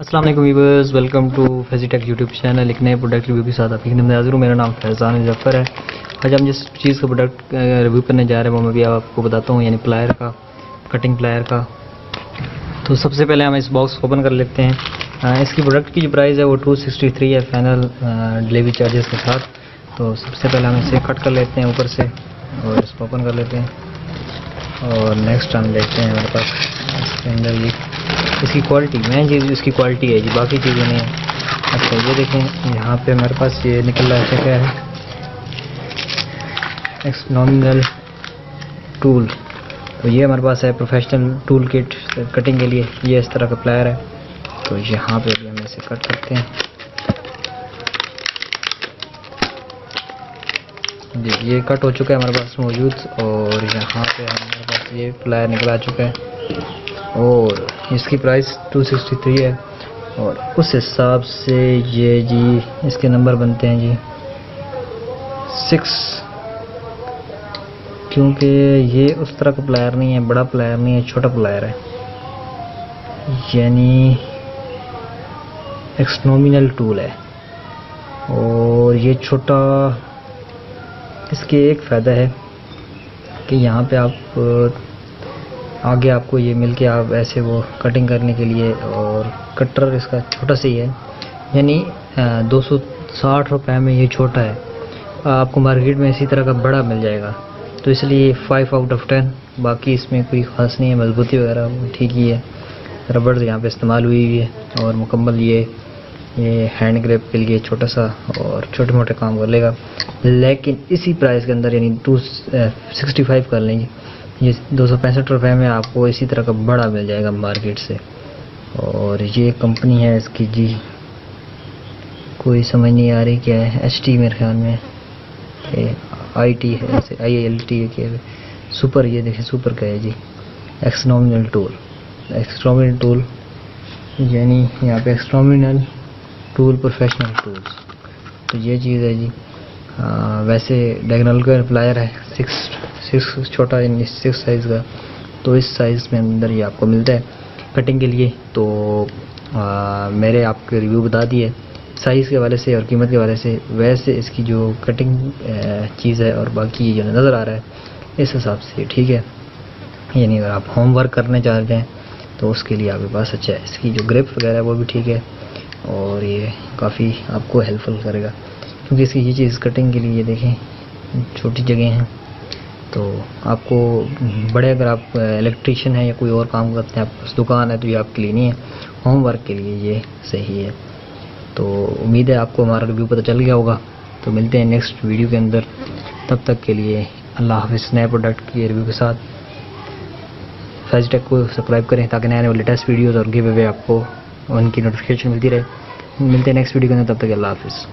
السلام علیکم viewers, welcome to Fizzy Tech YouTube channel. ایک نئے پروڈکٹ ریویو کے ساتھ آپ کی خدمت میں حاضر ہوں۔ میرا نام فیضان ظفر ہے۔ آج ہم جس چیز کا پروڈکٹ ریویو کرنے جا رہے ہیں وہ میں بھی آپ کو بتاتا ہوں، یعنی پلائر کا، کٹنگ پلائر کا۔ تو سب سے پہلے ہم اس باکس کو اوپن کر لیتے ہیں۔ اس کی پروڈکٹ کی جو پرائز ہے وہ 263 ہے فائنل ڈلیوری چارجز کے ساتھ۔ تو سب سے پہلے ہم اسے کٹ کر لیتے ہیں اوپر سے اور اس کو اوپن کر لیتے ہیں، اور نیکسٹ ہم دیکھتے ہیں ہمارے پاس اس کے اندر یہ اس کی کوالٹی، مین چیز اس کی کوالٹی ہے جی، باقی چیزیں نہیں ہیں۔ اچھا یہ دیکھیں یہاں پہ ہمارے پاس یہ نکل رہا ہے، کیا ہے، ایکسنومینل ٹول۔ تو یہ ہمارے پاس ہے پروفیشنل ٹول کٹ کٹنگ کے لیے، یہ اس طرح کا پلائر ہے۔ تو یہاں پہ بھی ہم اسے کٹ کرتے ہیں جی، یہ کٹ ہو چکا ہے ہمارے پاس موجود، اور یہاں پہ ہمارے پاس یہ پلائر نکل آ چکا ہے، اور اس کی پرائس 263 ہے، اور اس حساب سے یہ جی اس کے نمبر بنتے ہیں جی 6، کیونکہ یہ اس طرح کا پلائر نہیں ہے، بڑا پلائر نہیں ہے، چھوٹا پلائر ہے، یعنی ایکسنومینل ٹول ہے، اور یہ چھوٹا۔ اس کے ایک فائدہ ہے کہ یہاں پہ آپ آگے آپ کو یہ مل کے آپ ایسے وہ کٹنگ کرنے کے لیے، اور کٹر اس کا چھوٹا سا ہی ہے، یعنی 260 روپے میں یہ چھوٹا ہے، آپ کو مارکیٹ میں اسی طرح کا بڑا مل جائے گا۔ تو اس لیے 5 آؤٹ آف 10، باقی اس میں کوئی خاص نہیں ہے، مضبوطی وغیرہ ٹھیک ہی ہے، ربڑ یہاں پہ استعمال ہوئی ہوئی ہے، اور مکمل یہ ہینڈ گریپ کے لیے چھوٹا سا اور چھوٹے موٹے کام کر لے گا، لیکن اسی پرائز کے اندر یعنی 265 کر لیں گے، یہ 265 روپے میں آپ کو اسی طرح کا بڑا مل جائے گا مارکیٹ سے۔ اور یہ کمپنی ہے اس کی جی، کوئی سمجھ نہیں آ رہی کیا ہے، ایچ ٹی میرے خیال میں آئی ٹی ہے، IILT ہے، سپر، یہ دیکھیں سپر کا ہے جی، ایکسنومینل ٹول، ایکسنومینل ٹول، یعنی یہاں پہ ایکسنومینل ٹول پروفیشنل ٹولز۔ تو یہ چیز ہے جی۔ ویسے ڈائگنل کا پلائر ہے 6 چھوٹا، یعنی 6 سائز کا، تو اس سائز میں اندر یہ آپ کو ملتا ہے کٹنگ کے لیے۔ تو میرے آپ کے ریویو بتا دیے سائز کے حوالے سے اور قیمت کے حوالے سے، ویسے اس کی جو کٹنگ چیز ہے اور باقی جو نظر آ رہا ہے اس حساب سے ٹھیک ہے، یعنی اگر آپ ہوم ورک کرنے چاہ رہے ہیں تو اس کے لیے آپ کے پاس اچھا ہے۔ اس کی جو گرپ وغیرہ ہے وہ بھی ٹھیک ہے، اور یہ کافی آپ کو ہیلپ فل کرے گا، کیونکہ اس کی یہ چیز کٹنگ کے لیے دیکھیں چھوٹی جگہ ہیں، تو آپ کو بڑے، اگر آپ الیکٹریشین ہیں یا کوئی اور کام کرتے ہیں، آپ کے دکان ہے، تو یہ آپ کے لیے نہیں ہے، ہوم ورک کے لیے یہ صحیح ہے۔ تو امید ہے آپ کو ہمارا ریویو پتہ چل گیا ہوگا۔ تو ملتے ہیں نیکسٹ ویڈیو کے اندر، تب تک کے لیے اللہ حافظ۔ نئے پروڈکٹ کے ریویو کے ساتھ فیزی ٹیک کو سبسکرائب کریں تاکہ نئے لیٹسٹ ویڈیوز اور گیو اوے آپ کو ان کی نوٹیفیکیشن ملتی رہے۔ ملتے ہیں نیکسٹ ویڈیو کے اندر، تب تک اللہ حافظ۔